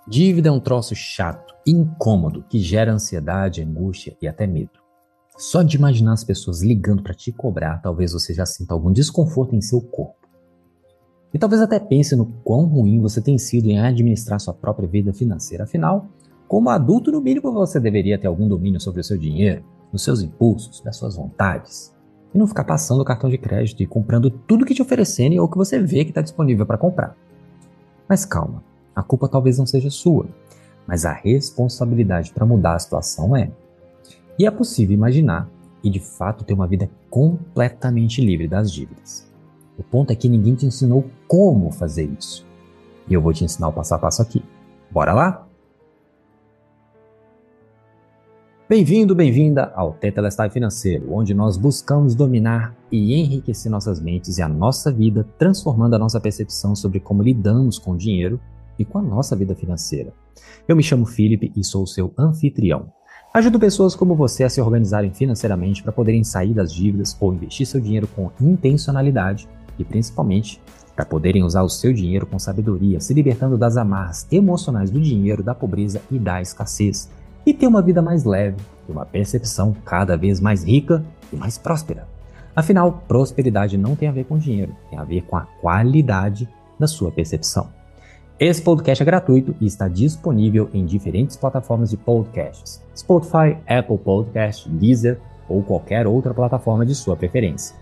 Dívida é um troço chato, incômodo, que gera ansiedade, angústia e até medo. Só de imaginar as pessoas ligando para te cobrar, talvez você já sinta algum desconforto em seu corpo. E talvez até pense no quão ruim você tem sido em administrar sua própria vida financeira. Afinal, como adulto, no mínimo você deveria ter algum domínio sobre o seu dinheiro, dos seus impulsos, das suas vontades. E não ficar passando o cartão de crédito e comprando tudo que te oferecerem ou que você vê que está disponível para comprar. Mas calma, a culpa talvez não seja sua, mas a responsabilidade para mudar a situação é. E é possível imaginar e de fato ter uma vida completamente livre das dívidas. O ponto é que ninguém te ensinou como fazer isso. E eu vou te ensinar o passo a passo aqui. Bora lá? Bem-vindo, bem-vinda ao Tetelestai Financeiro, onde nós buscamos dominar e enriquecer nossas mentes e a nossa vida, transformando a nossa percepção sobre como lidamos com o dinheiro e com a nossa vida financeira. Eu me chamo Felipe e sou o seu anfitrião. Ajudo pessoas como você a se organizarem financeiramente para poderem sair das dívidas ou investir seu dinheiro com intencionalidade e, principalmente, para poderem usar o seu dinheiro com sabedoria, se libertando das amarras emocionais do dinheiro, da pobreza e da escassez, e ter uma vida mais leve e uma percepção cada vez mais rica e mais próspera. Afinal, prosperidade não tem a ver com dinheiro, tem a ver com a qualidade da sua percepção. Esse podcast é gratuito e está disponível em diferentes plataformas de podcasts: Spotify, Apple Podcast, Deezer ou qualquer outra plataforma de sua preferência.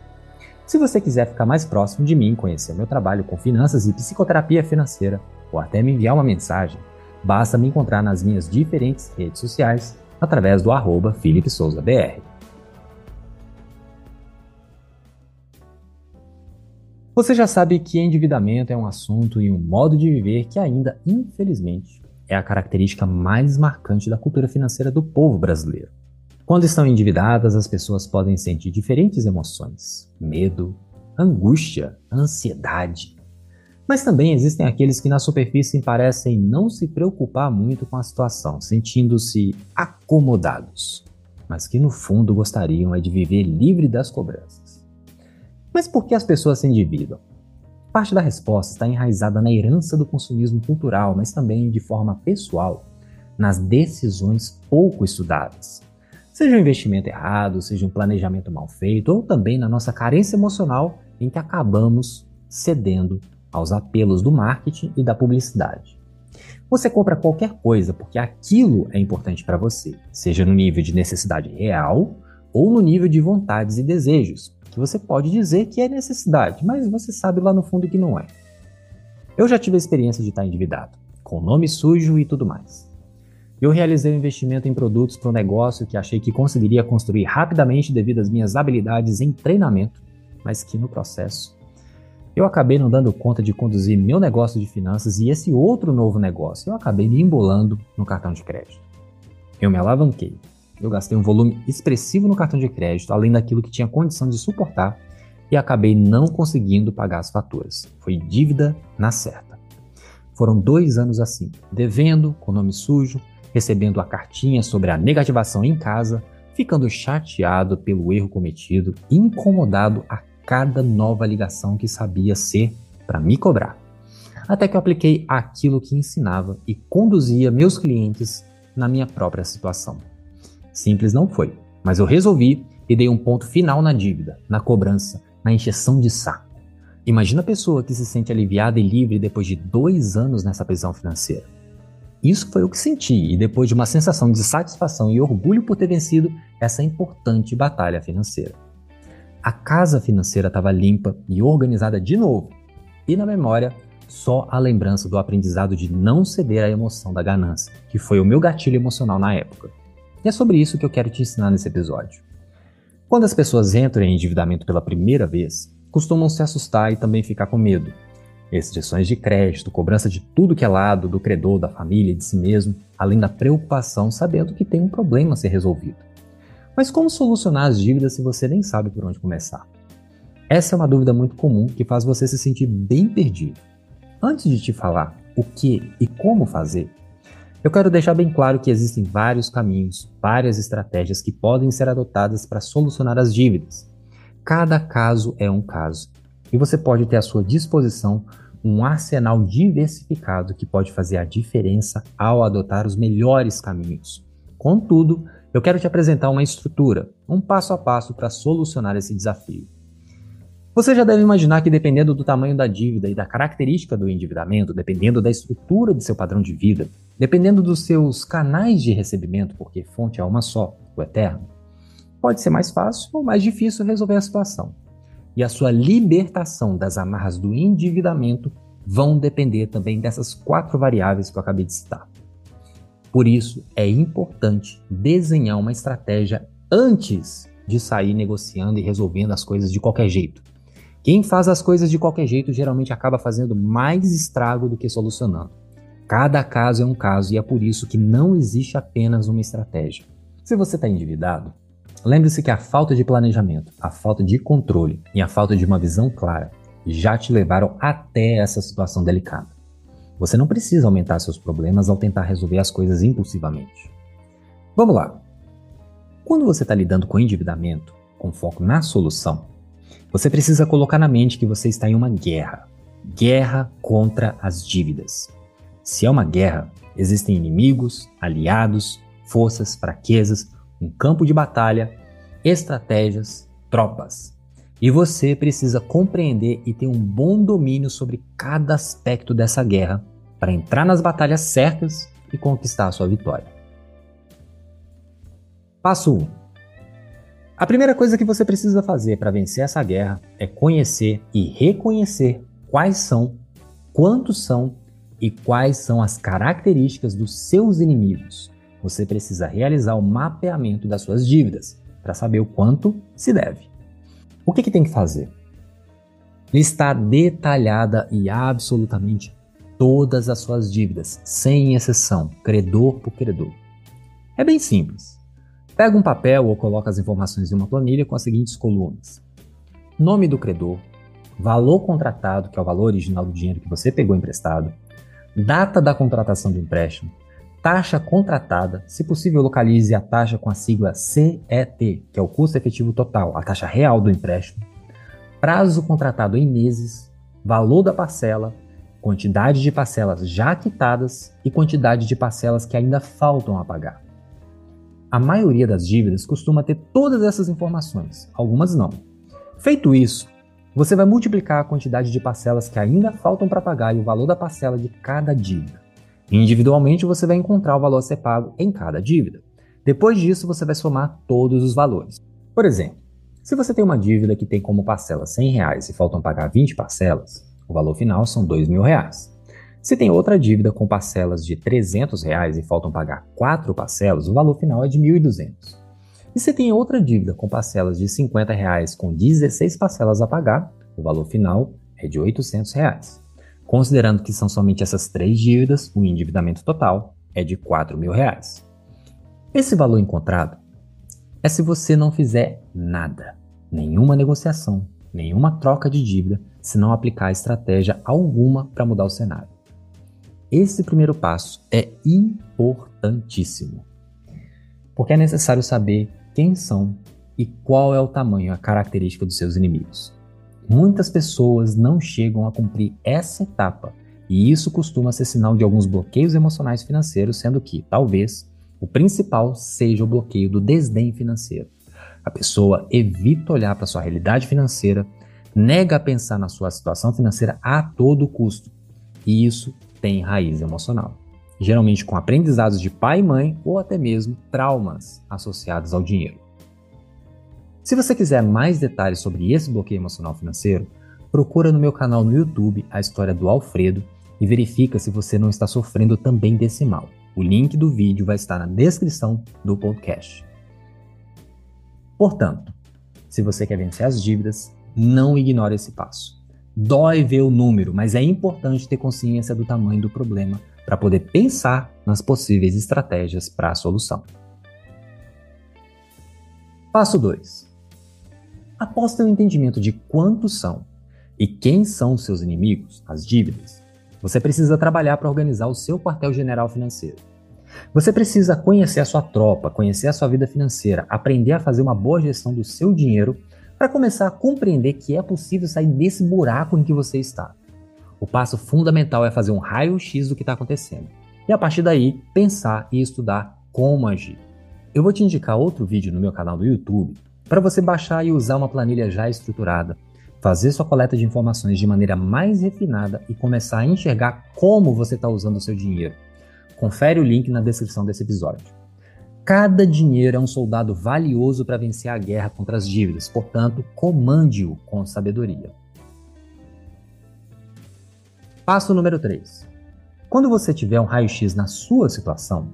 Se você quiser ficar mais próximo de mim, conhecer meu trabalho com finanças e psicoterapia financeira, ou até me enviar uma mensagem, basta me encontrar nas minhas diferentes redes sociais através do @FelipeSouzaBR. Você já sabe que endividamento é um assunto e um modo de viver que ainda, infelizmente, é a característica mais marcante da cultura financeira do povo brasileiro. Quando estão endividadas, as pessoas podem sentir diferentes emoções: medo, angústia, ansiedade. Mas também existem aqueles que na superfície parecem não se preocupar muito com a situação, sentindo-se acomodados, mas que no fundo gostariam de viver livre das cobranças. Mas por que as pessoas se endividam? Parte da resposta está enraizada na herança do consumismo cultural, mas também de forma pessoal, nas decisões pouco estudadas. Seja um investimento errado, seja um planejamento mal feito, ou também na nossa carência emocional em que acabamos cedendo aos apelos do marketing e da publicidade. Você compra qualquer coisa porque aquilo é importante para você, seja no nível de necessidade real ou no nível de vontades e desejos, que você pode dizer que é necessidade, mas você sabe lá no fundo que não é. Eu já tive a experiência de estar endividado, com nome sujo e tudo mais. Eu realizei um investimento em produtos para um negócio que achei que conseguiria construir rapidamente devido às minhas habilidades em treinamento, mas que no processo eu acabei não dando conta de conduzir meu negócio de finanças e esse outro novo negócio. Eu acabei me embolando no cartão de crédito. Eu me alavanquei. Eu gastei um volume expressivo no cartão de crédito, além daquilo que tinha condição de suportar, e acabei não conseguindo pagar as faturas. Foi dívida na certa. Foram 2 anos assim, devendo, com nome sujo, recebendo a cartinha sobre a negativação em casa, ficando chateado pelo erro cometido, incomodado a cada nova ligação que sabia ser para me cobrar. Até que eu apliquei aquilo que ensinava e conduzia meus clientes na minha própria situação. Simples não foi, mas eu resolvi e dei um ponto final na dívida, na cobrança, na encheção de saco. Imagina a pessoa que se sente aliviada e livre depois de 2 anos nessa prisão financeira. Isso foi o que senti, e depois de uma sensação de satisfação e orgulho por ter vencido essa importante batalha financeira. A casa financeira estava limpa e organizada de novo, e na memória, só a lembrança do aprendizado de não ceder à emoção da ganância, que foi o meu gatilho emocional na época. E é sobre isso que eu quero te ensinar nesse episódio. Quando as pessoas entram em endividamento pela primeira vez, costumam se assustar e também ficar com medo. Restrições de crédito, cobrança de tudo que é lado, do credor, da família e de si mesmo, além da preocupação sabendo que tem um problema a ser resolvido. Mas como solucionar as dívidas se você nem sabe por onde começar? Essa é uma dúvida muito comum que faz você se sentir bem perdido. Antes de te falar o que e como fazer, eu quero deixar bem claro que existem vários caminhos, várias estratégias que podem ser adotadas para solucionar as dívidas. Cada caso é um caso, e você pode ter à sua disposição um arsenal diversificado que pode fazer a diferença ao adotar os melhores caminhos. Contudo, eu quero te apresentar uma estrutura, um passo a passo para solucionar esse desafio. Você já deve imaginar que dependendo do tamanho da dívida e da característica do endividamento, dependendo da estrutura de seu padrão de vida, dependendo dos seus canais de recebimento, porque fonte é uma só, o eterno, pode ser mais fácil ou mais difícil resolver a situação. E a sua libertação das amarras do endividamento vão depender também dessas 4 variáveis que eu acabei de citar. Por isso, é importante desenhar uma estratégia antes de sair negociando e resolvendo as coisas de qualquer jeito. Quem faz as coisas de qualquer jeito geralmente acaba fazendo mais estrago do que solucionando. Cada caso é um caso e é por isso que não existe apenas uma estratégia. Se você está endividado, lembre-se que a falta de planejamento, a falta de controle e a falta de uma visão clara já te levaram até essa situação delicada. Você não precisa aumentar seus problemas ao tentar resolver as coisas impulsivamente. Vamos lá. Quando você está lidando com endividamento, com foco na solução, você precisa colocar na mente que você está em uma guerra. Guerra contra as dívidas. Se é uma guerra, existem inimigos, aliados, forças, fraquezas, um campo de batalha, estratégias, tropas. E você precisa compreender e ter um bom domínio sobre cada aspecto dessa guerra para entrar nas batalhas certas e conquistar a sua vitória. Passo 1. A primeira coisa que você precisa fazer para vencer essa guerra é conhecer e reconhecer quais são, quantos são e quais são as características dos seus inimigos. Você precisa realizar o mapeamento das suas dívidas para saber o quanto se deve. O que tem que fazer? Listar detalhada e absolutamente todas as suas dívidas, sem exceção, credor por credor. É bem simples. Pega um papel ou coloca as informações em uma planilha com as seguintes colunas: nome do credor, valor contratado, que é o valor original do dinheiro que você pegou emprestado, data da contratação do empréstimo, taxa contratada, se possível localize a taxa com a sigla CET, que é o custo efetivo total, a taxa real do empréstimo, prazo contratado em meses, valor da parcela, quantidade de parcelas já quitadas e quantidade de parcelas que ainda faltam a pagar. A maioria das dívidas costuma ter todas essas informações, algumas não. Feito isso, você vai multiplicar a quantidade de parcelas que ainda faltam para pagar e o valor da parcela de cada dívida. Individualmente, você vai encontrar o valor a ser pago em cada dívida. Depois disso, você vai somar todos os valores. Por exemplo, se você tem uma dívida que tem como parcela R$100 e faltam pagar 20 parcelas, o valor final são R$2.000. Se tem outra dívida com parcelas de R$300 e faltam pagar 4 parcelas, o valor final é de R$1.200. E se tem outra dívida com parcelas de R$50 com 16 parcelas a pagar, o valor final é de R$800. Considerando que são somente essas 3 dívidas, o endividamento total é de R$4.000. Esse valor encontrado é se você não fizer nada, nenhuma negociação, nenhuma troca de dívida, se não aplicar estratégia alguma para mudar o cenário. Esse primeiro passo é importantíssimo, porque é necessário saber quem são e qual é o tamanho, a característica dos seus inimigos. Muitas pessoas não chegam a cumprir essa etapa e isso costuma ser sinal de alguns bloqueios emocionais financeiros, sendo que, talvez, o principal seja o bloqueio do desdém financeiro. A pessoa evita olhar para sua realidade financeira, nega a pensar na sua situação financeira a todo custo e isso tem raiz emocional, geralmente com aprendizados de pai e mãe ou até mesmo traumas associados ao dinheiro. Se você quiser mais detalhes sobre esse bloqueio emocional financeiro, procura no meu canal no YouTube a história do Alfredo e verifica se você não está sofrendo também desse mal. O link do vídeo vai estar na descrição do podcast. Portanto, se você quer vencer as dívidas, não ignore esse passo. Dói ver o número, mas é importante ter consciência do tamanho do problema para poder pensar nas possíveis estratégias para a solução. Passo 2. Após ter o entendimento de quantos são e quem são os seus inimigos, as dívidas, você precisa trabalhar para organizar o seu quartel-general financeiro. Você precisa conhecer a sua tropa, conhecer a sua vida financeira, aprender a fazer uma boa gestão do seu dinheiro para começar a compreender que é possível sair desse buraco em que você está. O passo fundamental é fazer um raio-x do que está acontecendo. E a partir daí, pensar e estudar como agir. Eu vou te indicar outro vídeo no meu canal do YouTube para você baixar e usar uma planilha já estruturada, fazer sua coleta de informações de maneira mais refinada e começar a enxergar como você está usando o seu dinheiro. Confere o link na descrição desse episódio. Cada dinheiro é um soldado valioso para vencer a guerra contra as dívidas, portanto, comande-o com sabedoria. Passo número 3. Quando você tiver um raio-x na sua situação,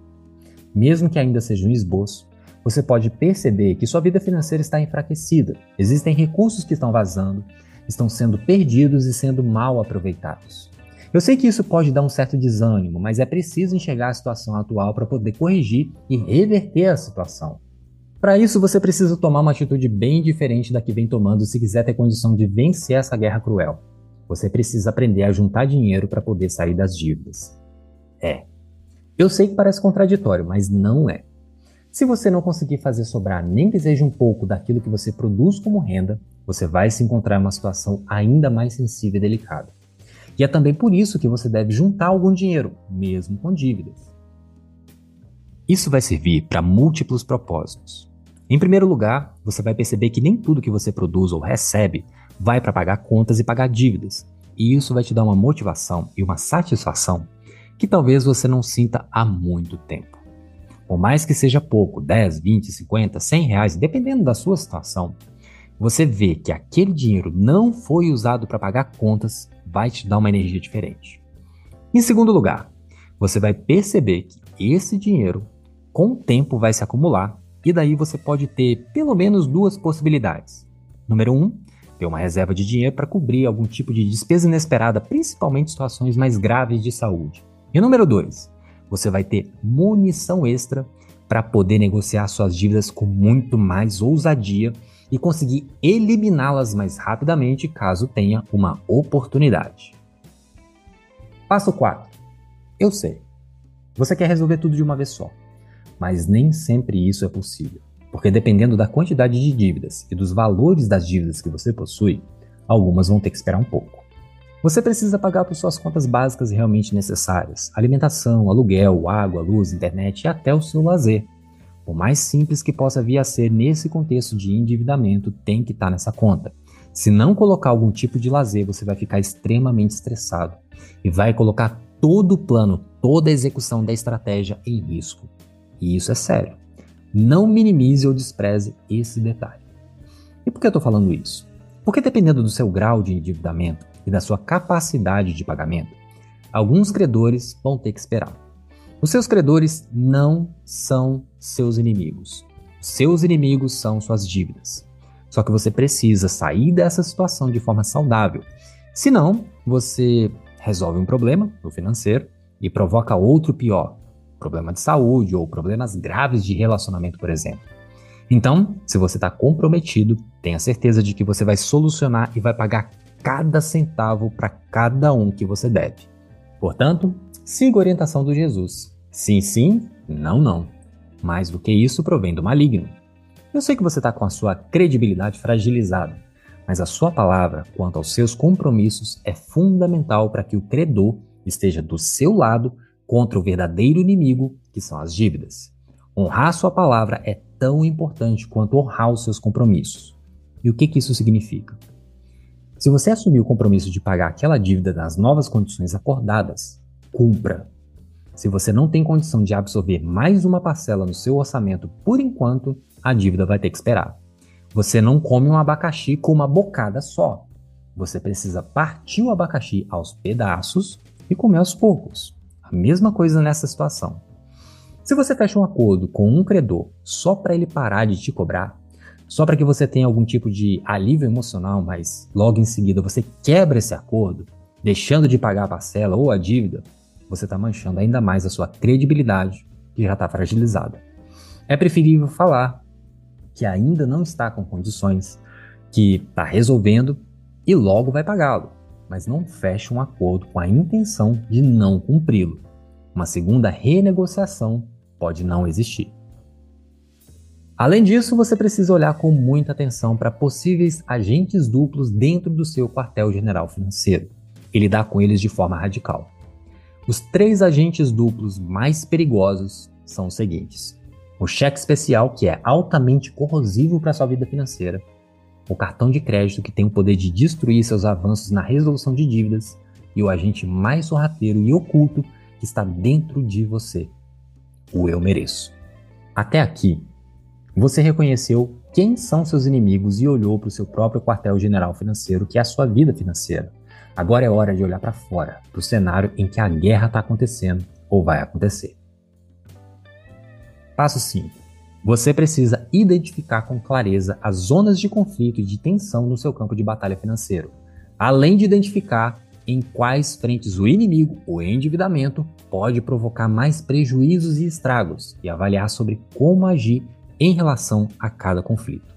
mesmo que ainda seja um esboço, você pode perceber que sua vida financeira está enfraquecida. Existem recursos que estão vazando, estão sendo perdidos e sendo mal aproveitados. Eu sei que isso pode dar um certo desânimo, mas é preciso enxergar a situação atual para poder corrigir e reverter a situação. Para isso, você precisa tomar uma atitude bem diferente da que vem tomando se quiser ter condição de vencer essa guerra cruel. Você precisa aprender a juntar dinheiro para poder sair das dívidas. Eu sei que parece contraditório, mas não é. Se você não conseguir fazer sobrar nem que seja um pouco daquilo que você produz como renda, você vai se encontrar em uma situação ainda mais sensível e delicada. E é também por isso que você deve juntar algum dinheiro, mesmo com dívidas. Isso vai servir para múltiplos propósitos. Em primeiro lugar, você vai perceber que nem tudo que você produz ou recebe vai para pagar contas e pagar dívidas. E isso vai te dar uma motivação e uma satisfação que talvez você não sinta há muito tempo. Por mais que seja pouco, 10, 20, 50, 100 reais, dependendo da sua situação, você vê que aquele dinheiro não foi usado para pagar contas, vai te dar uma energia diferente. Em segundo lugar, você vai perceber que esse dinheiro, com o tempo, vai se acumular e daí você pode ter pelo menos duas possibilidades. Número 1, ter uma reserva de dinheiro para cobrir algum tipo de despesa inesperada, principalmente situações mais graves de saúde. E número 2, você vai ter munição extra para poder negociar suas dívidas com muito mais ousadia e conseguir eliminá-las mais rapidamente caso tenha uma oportunidade. Passo 4. Eu sei, você quer resolver tudo de uma vez só, mas nem sempre isso é possível, porque dependendo da quantidade de dívidas e dos valores das dívidas que você possui, algumas vão ter que esperar um pouco. Você precisa pagar por suas contas básicas realmente necessárias, alimentação, aluguel, água, luz, internet e até o seu lazer. Por mais simples que possa vir a ser nesse contexto de endividamento, tem que estar nessa conta. Se não colocar algum tipo de lazer, você vai ficar extremamente estressado e vai colocar todo o plano, toda a execução da estratégia em risco. E isso é sério. Não minimize ou despreze esse detalhe. E por que eu estou falando isso? Porque dependendo do seu grau de endividamento e da sua capacidade de pagamento, alguns credores vão ter que esperar. Os seus credores não são seus inimigos. Seus inimigos são suas dívidas. Só que você precisa sair dessa situação de forma saudável. Senão, você resolve um problema no financeiro e provoca outro pior, problema de saúde ou problemas graves de relacionamento, por exemplo. Então, se você está comprometido, tenha certeza de que você vai solucionar e vai pagar cada centavo para cada um que você deve. Portanto, siga a orientação do Jesus. Sim, sim, não, não. Mais do que isso provém do maligno. Eu sei que você está com a sua credibilidade fragilizada, mas a sua palavra quanto aos seus compromissos é fundamental para que o credor esteja do seu lado contra o verdadeiro inimigo, que são as dívidas. Honrar sua palavra é tão importante quanto honrar os seus compromissos. E o que isso significa? Se você assumir o compromisso de pagar aquela dívida nas novas condições acordadas, cumpra. Se você não tem condição de absorver mais uma parcela no seu orçamento por enquanto, a dívida vai ter que esperar. Você não come um abacaxi com uma bocada só. Você precisa partir o abacaxi aos pedaços e comer aos poucos. A mesma coisa nessa situação. Se você fecha um acordo com um credor só para ele parar de te cobrar, só para que você tenha algum tipo de alívio emocional, mas logo em seguida você quebra esse acordo, deixando de pagar a parcela ou a dívida, você está manchando ainda mais a sua credibilidade, que já está fragilizada. É preferível falar que ainda não está com condições, que está resolvendo e logo vai pagá-lo, mas não feche um acordo com a intenção de não cumpri-lo. Uma segunda renegociação pode não existir. Além disso, você precisa olhar com muita atenção para possíveis agentes duplos dentro do seu quartel-general financeiro. e lidar com eles de forma radical. Os 3 agentes duplos mais perigosos são os seguintes: o cheque especial, que é altamente corrosivo para sua vida financeira, o cartão de crédito, que tem o poder de destruir seus avanços na resolução de dívidas, e o agente mais sorrateiro e oculto que está dentro de você, o eu mereço. Até aqui, você reconheceu quem são seus inimigos e olhou para o seu próprio quartel-general financeiro, que é a sua vida financeira. Agora é hora de olhar para fora, para o cenário em que a guerra está acontecendo ou vai acontecer. Passo 5. Você precisa identificar com clareza as zonas de conflito e de tensão no seu campo de batalha financeiro, além de identificar em quais frentes o inimigo, o endividamento, pode provocar mais prejuízos e estragos, e avaliar sobre como agir em relação a cada conflito.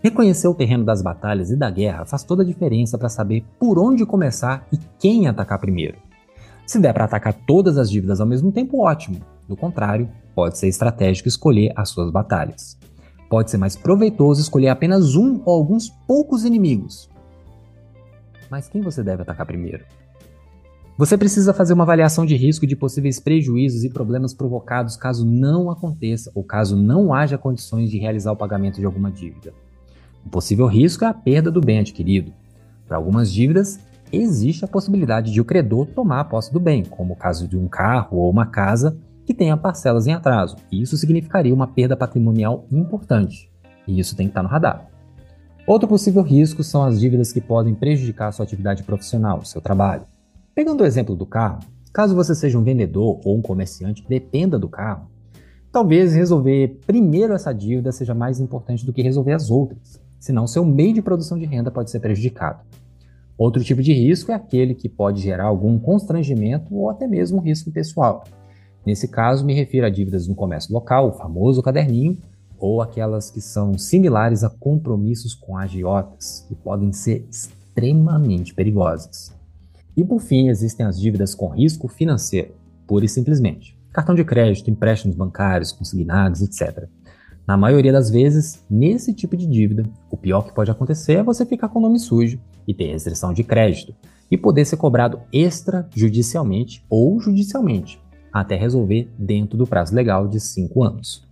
Reconhecer o terreno das batalhas e da guerra faz toda a diferença para saber por onde começar e quem atacar primeiro. Se der para atacar todas as dívidas ao mesmo tempo, ótimo. Do contrário, pode ser estratégico escolher as suas batalhas. Pode ser mais proveitoso escolher apenas um ou alguns poucos inimigos. Mas quem você deve atacar primeiro? Você precisa fazer uma avaliação de risco de possíveis prejuízos e problemas provocados caso não aconteça ou caso não haja condições de realizar o pagamento de alguma dívida. O possível risco é a perda do bem adquirido. Para algumas dívidas, existe a possibilidade de o credor tomar a posse do bem, como o caso de um carro ou uma casa que tenha parcelas em atraso, e isso significaria uma perda patrimonial importante, e isso tem que estar no radar. Outro possível risco são as dívidas que podem prejudicar a sua atividade profissional, seu trabalho. Pegando o exemplo do carro, caso você seja um vendedor ou um comerciante que dependa do carro, talvez resolver primeiro essa dívida seja mais importante do que resolver as outras, senão seu meio de produção de renda pode ser prejudicado. Outro tipo de risco é aquele que pode gerar algum constrangimento ou até mesmo um risco pessoal. Nesse caso, me refiro a dívidas no comércio local, o famoso caderninho, ou aquelas que são similares a compromissos com agiotas, que podem ser extremamente perigosas. E por fim, existem as dívidas com risco financeiro, pura e simplesmente. Cartão de crédito, empréstimos bancários, consignados, etc. Na maioria das vezes, nesse tipo de dívida, o pior que pode acontecer é você ficar com o nome sujo e ter restrição de crédito, e poder ser cobrado extrajudicialmente ou judicialmente, até resolver dentro do prazo legal de 5 anos.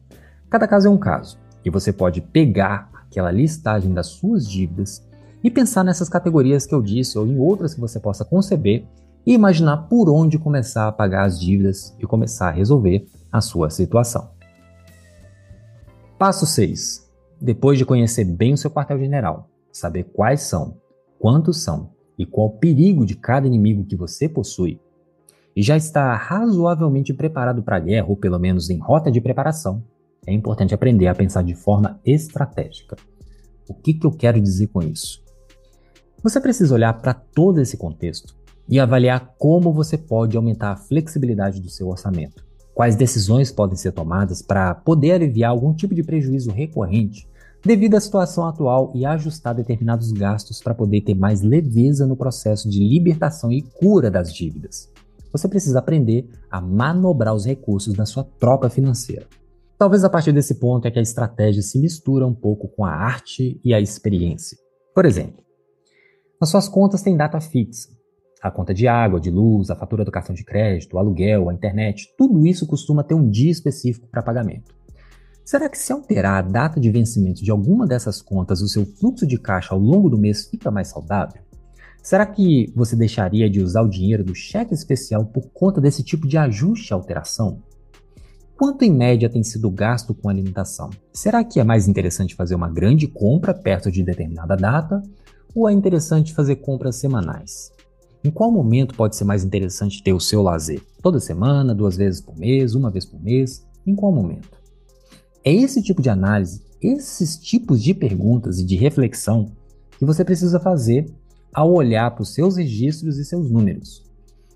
Cada caso é um caso, e você pode pegar aquela listagem das suas dívidas e pensar nessas categorias que eu disse ou em outras que você possa conceber e imaginar por onde começar a pagar as dívidas e começar a resolver a sua situação. Passo 6. Depois de conhecer bem o seu quartel-general, saber quais são, quantos são e qual o perigo de cada inimigo que você possui, e já está razoavelmente preparado para a guerra, ou pelo menos em rota de preparação, é importante aprender a pensar de forma estratégica. O que eu quero dizer com isso? Você precisa olhar para todo esse contexto e avaliar como você pode aumentar a flexibilidade do seu orçamento. Quais decisões podem ser tomadas para poder aliviar algum tipo de prejuízo recorrente devido à situação atual e ajustar determinados gastos para poder ter mais leveza no processo de libertação e cura das dívidas. Você precisa aprender a manobrar os recursos da sua tropa financeira. Talvez a partir desse ponto é que a estratégia se mistura um pouco com a arte e a experiência. Por exemplo, as suas contas têm data fixa. A conta de água, de luz, a fatura do cartão de crédito, o aluguel, a internet, tudo isso costuma ter um dia específico para pagamento. Será que se alterar a data de vencimento de alguma dessas contas, o seu fluxo de caixa ao longo do mês fica mais saudável? Será que você deixaria de usar o dinheiro do cheque especial por conta desse tipo de ajuste e alteração? Quanto em média tem sido gasto com alimentação? Será que é mais interessante fazer uma grande compra perto de determinada data? Ou é interessante fazer compras semanais? Em qual momento pode ser mais interessante ter o seu lazer? Toda semana, 2 vezes por mês, 1 vez por mês? Em qual momento? É esse tipo de análise, esses tipos de perguntas e de reflexão que você precisa fazer ao olhar para os seus registros e seus números.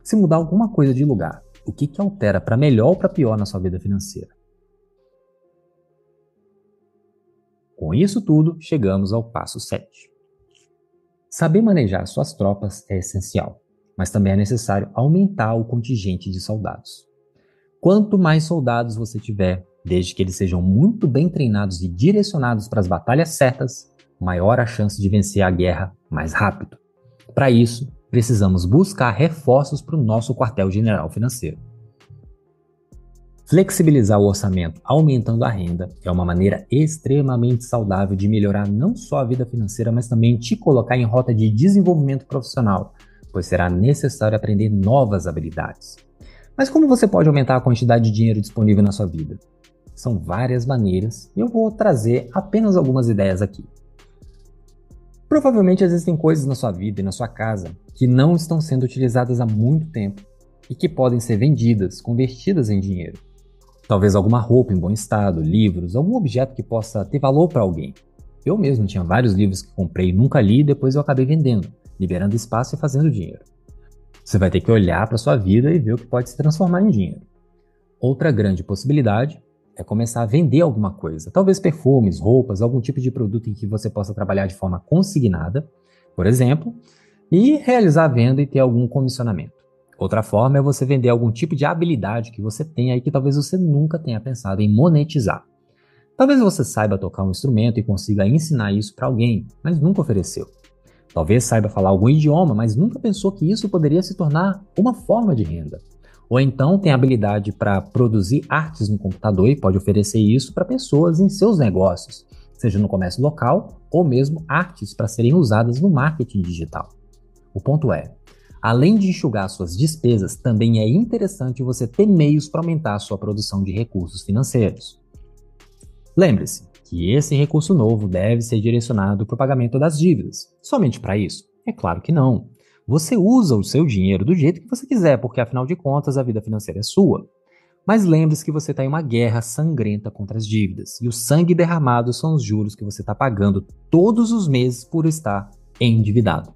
Se mudar alguma coisa de lugar, o que altera para melhor ou para pior na sua vida financeira? Com isso tudo, chegamos ao passo 7. Saber manejar suas tropas é essencial, mas também é necessário aumentar o contingente de soldados. Quanto mais soldados você tiver, desde que eles sejam muito bem treinados e direcionados para as batalhas certas, maior a chance de vencer a guerra mais rápido. Para isso, precisamos buscar reforços para o nosso quartel-general financeiro. Flexibilizar o orçamento aumentando a renda é uma maneira extremamente saudável de melhorar não só a vida financeira, mas também te colocar em rota de desenvolvimento profissional, pois será necessário aprender novas habilidades. Mas como você pode aumentar a quantidade de dinheiro disponível na sua vida? São várias maneiras e eu vou trazer apenas algumas ideias aqui. Provavelmente existem coisas na sua vida e na sua casa que não estão sendo utilizadas há muito tempo e que podem ser vendidas, convertidas em dinheiro. Talvez alguma roupa em bom estado, livros, algum objeto que possa ter valor para alguém. Eu mesmo tinha vários livros que comprei e nunca li e depois eu acabei vendendo, liberando espaço e fazendo dinheiro. Você vai ter que olhar para sua vida e ver o que pode se transformar em dinheiro. Outra grande possibilidade é começar a vender alguma coisa, talvez perfumes, roupas, algum tipo de produto em que você possa trabalhar de forma consignada, por exemplo, e realizar a venda e ter algum comissionamento. Outra forma é você vender algum tipo de habilidade que você tem aí que talvez você nunca tenha pensado em monetizar. Talvez você saiba tocar um instrumento e consiga ensinar isso para alguém, mas nunca ofereceu. Talvez saiba falar algum idioma, mas nunca pensou que isso poderia se tornar uma forma de renda. Ou então tem habilidade para produzir artes no computador e pode oferecer isso para pessoas em seus negócios, seja no comércio local ou mesmo artes para serem usadas no marketing digital. O ponto é, além de enxugar suas despesas, também é interessante você ter meios para aumentar a sua produção de recursos financeiros. Lembre-se que esse recurso novo deve ser direcionado para o pagamento das dívidas. Somente para isso? É claro que não. Você usa o seu dinheiro do jeito que você quiser, porque afinal de contas a vida financeira é sua. Mas lembre-se que você está em uma guerra sangrenta contra as dívidas, e o sangue derramado são os juros que você está pagando todos os meses por estar endividado.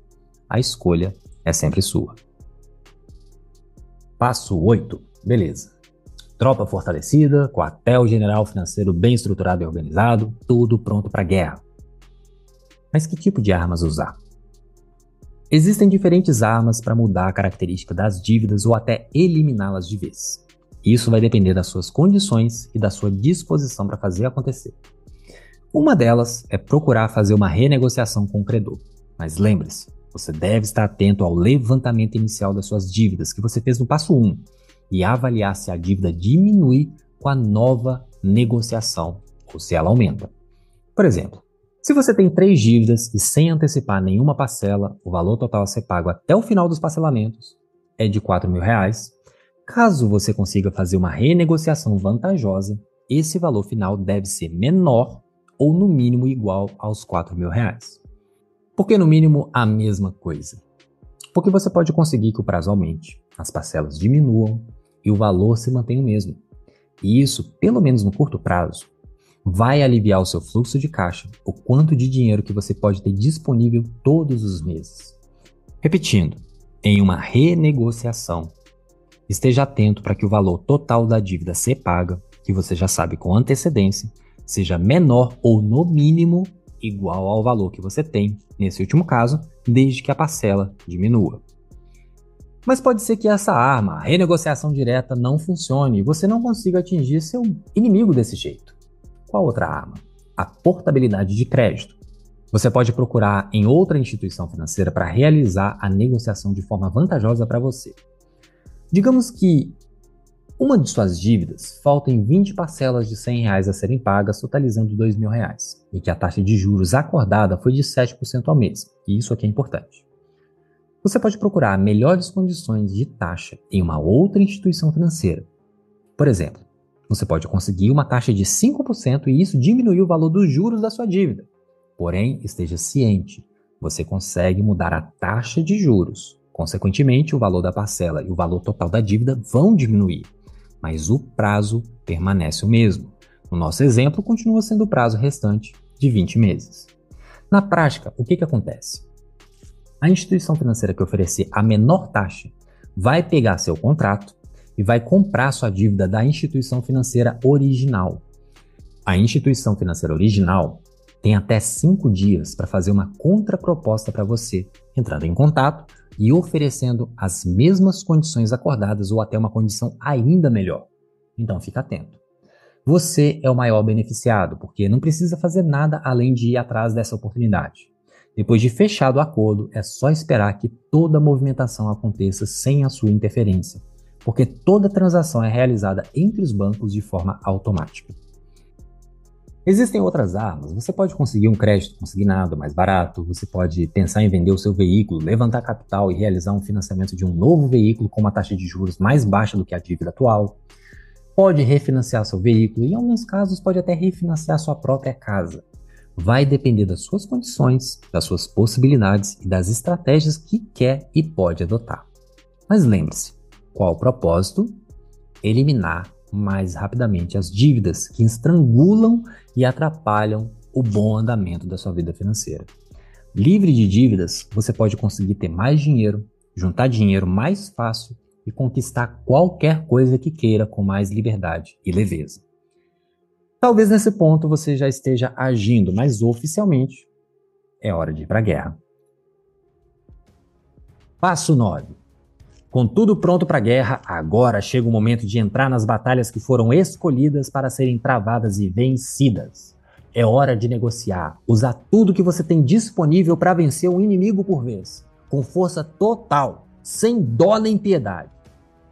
A escolha é sempre sua. Passo 8. Beleza. Tropa fortalecida, quartel-general financeiro bem estruturado e organizado, tudo pronto para a guerra. Mas que tipo de armas usar? Existem diferentes armas para mudar a característica das dívidas ou até eliminá-las de vez. Isso vai depender das suas condições e da sua disposição para fazer acontecer. Uma delas é procurar fazer uma renegociação com o credor. Mas lembre-se, você deve estar atento ao levantamento inicial das suas dívidas que você fez no passo 1 e avaliar se a dívida diminui com a nova negociação ou se ela aumenta. Por exemplo, se você tem 3 dívidas e sem antecipar nenhuma parcela, o valor total a ser pago até o final dos parcelamentos é de R$4.000. Caso você consiga fazer uma renegociação vantajosa, esse valor final deve ser menor ou no mínimo igual aos R$4.000. Por que no mínimo a mesma coisa? Porque você pode conseguir que o prazo aumente, as parcelas diminuam e o valor se mantenha o mesmo. E isso, pelo menos no curto prazo, vai aliviar o seu fluxo de caixa, o quanto de dinheiro que você pode ter disponível todos os meses. Repetindo, em uma renegociação, esteja atento para que o valor total da dívida a ser paga, que você já sabe com antecedência, seja menor ou no mínimo igual ao valor que você tem, nesse último caso, desde que a parcela diminua. Mas pode ser que essa arma, a renegociação direta, não funcione e você não consiga atingir seu inimigo desse jeito. Qual outra arma? A portabilidade de crédito. Você pode procurar em outra instituição financeira para realizar a negociação de forma vantajosa para você. Digamos que uma de suas dívidas falta em 20 parcelas de R$100 a serem pagas, totalizando R$2.000, e que a taxa de juros acordada foi de 7% ao mês, e isso aqui é importante. Você pode procurar melhores condições de taxa em uma outra instituição financeira. Por exemplo, você pode conseguir uma taxa de 5% e isso diminui o valor dos juros da sua dívida. Porém, esteja ciente, você consegue mudar a taxa de juros. Consequentemente, o valor da parcela e o valor total da dívida vão diminuir, mas o prazo permanece o mesmo. No nosso exemplo, continua sendo o prazo restante de 20 meses. Na prática, o que acontece? A instituição financeira que oferecer a menor taxa vai pegar seu contrato e vai comprar sua dívida da instituição financeira original. A instituição financeira original tem até 5 dias para fazer uma contraproposta para você, entrando em contato e oferecendo as mesmas condições acordadas ou até uma condição ainda melhor. Então fica atento. Você é o maior beneficiado, porque não precisa fazer nada além de ir atrás dessa oportunidade. Depois de fechado o acordo, é só esperar que toda a movimentação aconteça sem a sua interferência, porque toda transação é realizada entre os bancos de forma automática. Existem outras armas. Você pode conseguir um crédito consignado mais barato, você pode pensar em vender o seu veículo, levantar capital e realizar um financiamento de um novo veículo com uma taxa de juros mais baixa do que a dívida atual. Pode refinanciar seu veículo e, em alguns casos, pode até refinanciar sua própria casa. Vai depender das suas condições, das suas possibilidades e das estratégias que quer e pode adotar. Mas lembre-se, qual o propósito? Eliminar mais rapidamente as dívidas que estrangulam e atrapalham o bom andamento da sua vida financeira. Livre de dívidas, você pode conseguir ter mais dinheiro, juntar dinheiro mais fácil e conquistar qualquer coisa que queira com mais liberdade e leveza. Talvez nesse ponto você já esteja agindo, mas oficialmente é hora de ir para a guerra. Passo 9. Com tudo pronto para a guerra, agora chega o momento de entrar nas batalhas que foram escolhidas para serem travadas e vencidas. É hora de negociar, usar tudo que você tem disponível para vencer um inimigo por vez, com força total, sem dó nem piedade.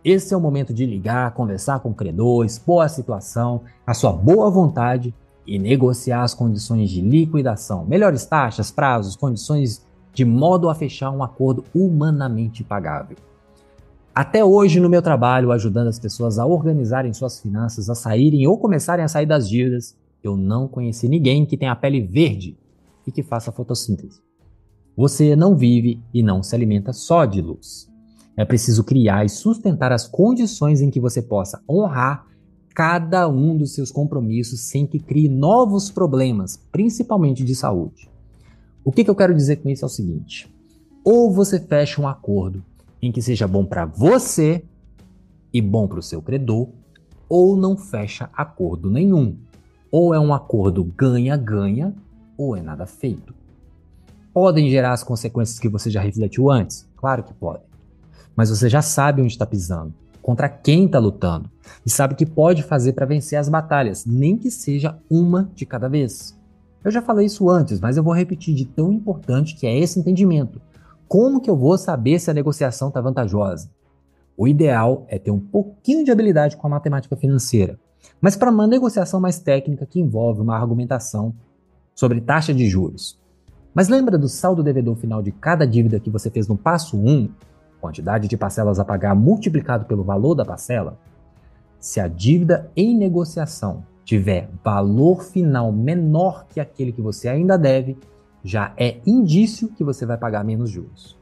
Esse é o momento de ligar, conversar com o credor, expor a situação, a sua boa vontade e negociar as condições de liquidação, melhores taxas, prazos, condições de modo a fechar um acordo humanamente pagável. Até hoje no meu trabalho, ajudando as pessoas a organizarem suas finanças, a saírem ou começarem a sair das dívidas, eu não conheci ninguém que tenha a pele verde e que faça fotossíntese. Você não vive e não se alimenta só de luz. É preciso criar e sustentar as condições em que você possa honrar cada um dos seus compromissos sem que crie novos problemas, principalmente de saúde. O que eu quero dizer com isso é o seguinte: ou você fecha um acordo em que seja bom para você e bom para o seu credor, ou não fecha acordo nenhum. Ou é um acordo ganha-ganha, ou é nada feito. Podem gerar as consequências que você já refletiu antes? Claro que podem. Mas você já sabe onde está pisando, contra quem está lutando, e sabe o que pode fazer para vencer as batalhas, nem que seja uma de cada vez. Eu já falei isso antes, mas eu vou repetir de tão importante que é esse entendimento. Como que eu vou saber se a negociação está vantajosa? O ideal é ter um pouquinho de habilidade com a matemática financeira, mas para uma negociação mais técnica que envolve uma argumentação sobre taxa de juros. Mas lembra do saldo devedor final de cada dívida que você fez no passo 1? Quantidade de parcelas a pagar multiplicado pelo valor da parcela? Se a dívida em negociação tiver valor final menor que aquele que você ainda deve, já é indício que você vai pagar menos juros.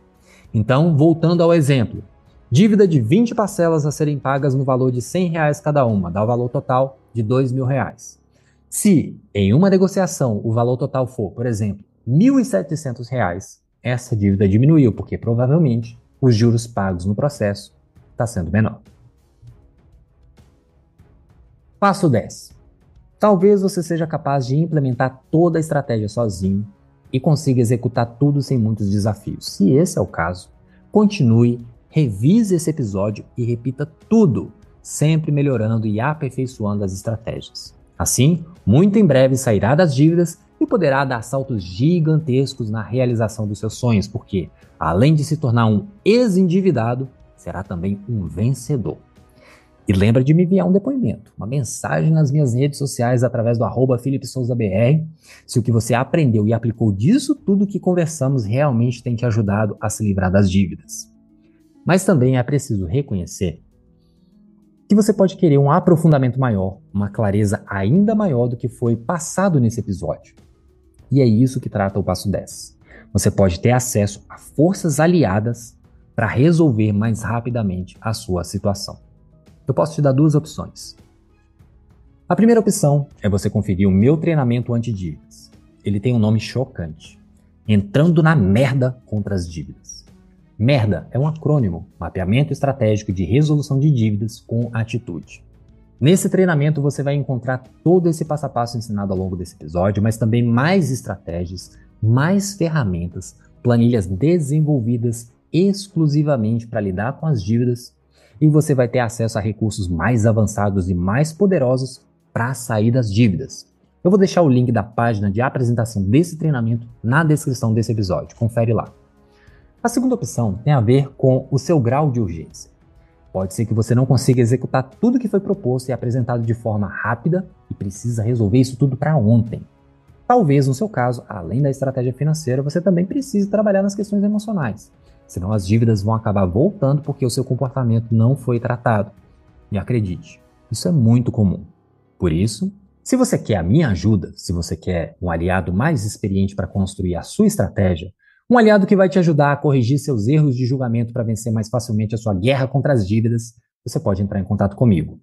Então, voltando ao exemplo, dívida de 20 parcelas a serem pagas no valor de R$100 cada uma, dá o valor total de R$2.000. Se, em uma negociação, o valor total for, por exemplo, R$1.700, essa dívida diminuiu, porque provavelmente os juros pagos no processo está sendo menor. Passo 10. Talvez você seja capaz de implementar toda a estratégia sozinho e consiga executar tudo sem muitos desafios. Se esse é o caso, continue, revise esse episódio e repita tudo, sempre melhorando e aperfeiçoando as estratégias. Assim, muito em breve sairá das dívidas e poderá dar saltos gigantescos na realização dos seus sonhos, porque, além de se tornar um ex-endividado, será também um vencedor. E lembra de me enviar um depoimento, uma mensagem nas minhas redes sociais através do @FelipeSouzaBR, se o que você aprendeu e aplicou disso tudo que conversamos realmente tem te ajudado a se livrar das dívidas. Mas também é preciso reconhecer que você pode querer um aprofundamento maior, uma clareza ainda maior do que foi passado nesse episódio. E é isso que trata o passo 10. Você pode ter acesso a forças aliadas para resolver mais rapidamente a sua situação. Eu posso te dar duas opções. A primeira opção é você conferir o meu treinamento anti-dívidas. Ele tem um nome chocante: Entrando na Merda contra as Dívidas. MERDA é um acrônimo, Mapeamento Estratégico de Resolução de Dívidas com Atitude. Nesse treinamento você vai encontrar todo esse passo a passo ensinado ao longo desse episódio, mas também mais estratégias, mais ferramentas, planilhas desenvolvidas exclusivamente para lidar com as dívidas, e você vai ter acesso a recursos mais avançados e mais poderosos para sair das dívidas. Eu vou deixar o link da página de apresentação desse treinamento na descrição desse episódio. Confere lá. A segunda opção tem a ver com o seu grau de urgência. Pode ser que você não consiga executar tudo que foi proposto e apresentado de forma rápida e precisa resolver isso tudo para ontem. Talvez, no seu caso, além da estratégia financeira, você também precise trabalhar nas questões emocionais. Senão as dívidas vão acabar voltando porque o seu comportamento não foi tratado. E acredite, isso é muito comum. Por isso, se você quer a minha ajuda, se você quer um aliado mais experiente para construir a sua estratégia, um aliado que vai te ajudar a corrigir seus erros de julgamento para vencer mais facilmente a sua guerra contra as dívidas, você pode entrar em contato comigo.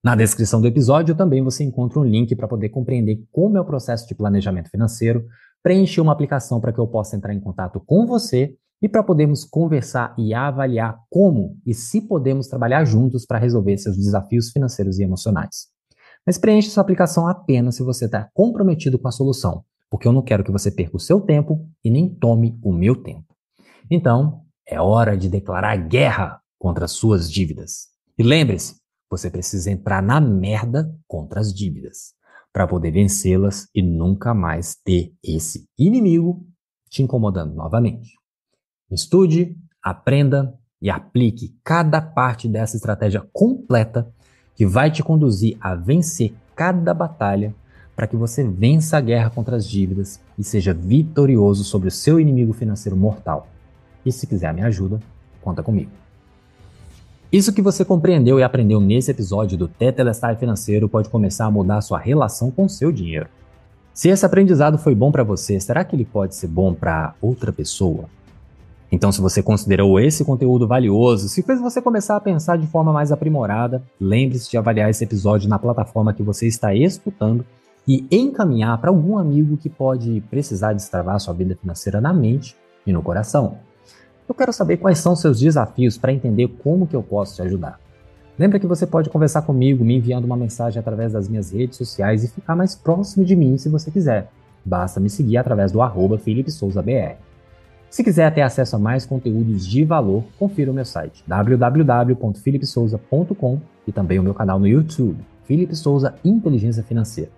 Na descrição do episódio também você encontra um link para poder compreender como é o processo de planejamento financeiro, preencher uma aplicação para que eu possa entrar em contato com você e para podermos conversar e avaliar como e se podemos trabalhar juntos para resolver seus desafios financeiros e emocionais. Mas preencha sua aplicação apenas se você está comprometido com a solução, porque eu não quero que você perca o seu tempo e nem tome o meu tempo. Então, é hora de declarar guerra contra as suas dívidas. E lembre-se, você precisa entrar na merda contra as dívidas, para poder vencê-las e nunca mais ter esse inimigo te incomodando novamente. Estude, aprenda e aplique cada parte dessa estratégia completa que vai te conduzir a vencer cada batalha para que você vença a guerra contra as dívidas e seja vitorioso sobre o seu inimigo financeiro mortal. E se quiser a minha ajuda, conta comigo. Isso que você compreendeu e aprendeu nesse episódio do Tetelestai Financeiro pode começar a mudar a sua relação com o seu dinheiro. Se esse aprendizado foi bom para você, será que ele pode ser bom para outra pessoa? Então, se você considerou esse conteúdo valioso, se fez você começar a pensar de forma mais aprimorada, lembre-se de avaliar esse episódio na plataforma que você está escutando e encaminhar para algum amigo que pode precisar destravar sua vida financeira na mente e no coração. Eu quero saber quais são seus desafios para entender como que eu posso te ajudar. Lembra que você pode conversar comigo me enviando uma mensagem através das minhas redes sociais e ficar mais próximo de mim se você quiser. Basta me seguir através do @FelipeSouzaBR. Se quiser ter acesso a mais conteúdos de valor, confira o meu site www.felipesouza.com e também o meu canal no YouTube, Felipe Souza Inteligência Financeira.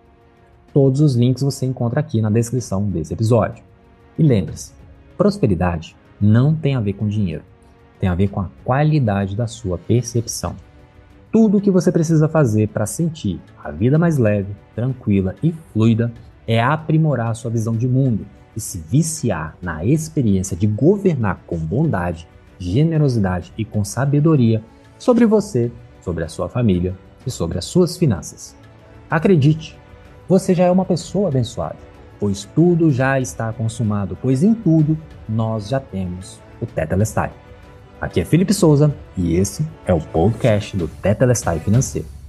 Todos os links você encontra aqui na descrição desse episódio. E lembre-se, prosperidade não tem a ver com dinheiro, tem a ver com a qualidade da sua percepção. Tudo o que você precisa fazer para sentir a vida mais leve, tranquila e fluida é aprimorar a sua visão de mundo e se viciar na experiência de governar com bondade, generosidade e com sabedoria sobre você, sobre a sua família e sobre as suas finanças. Acredite, você já é uma pessoa abençoada, pois tudo já está consumado, pois em tudo nós já temos o Tetelestai. Aqui é Felipe Souza e esse é o podcast do Tetelestai Financeiro.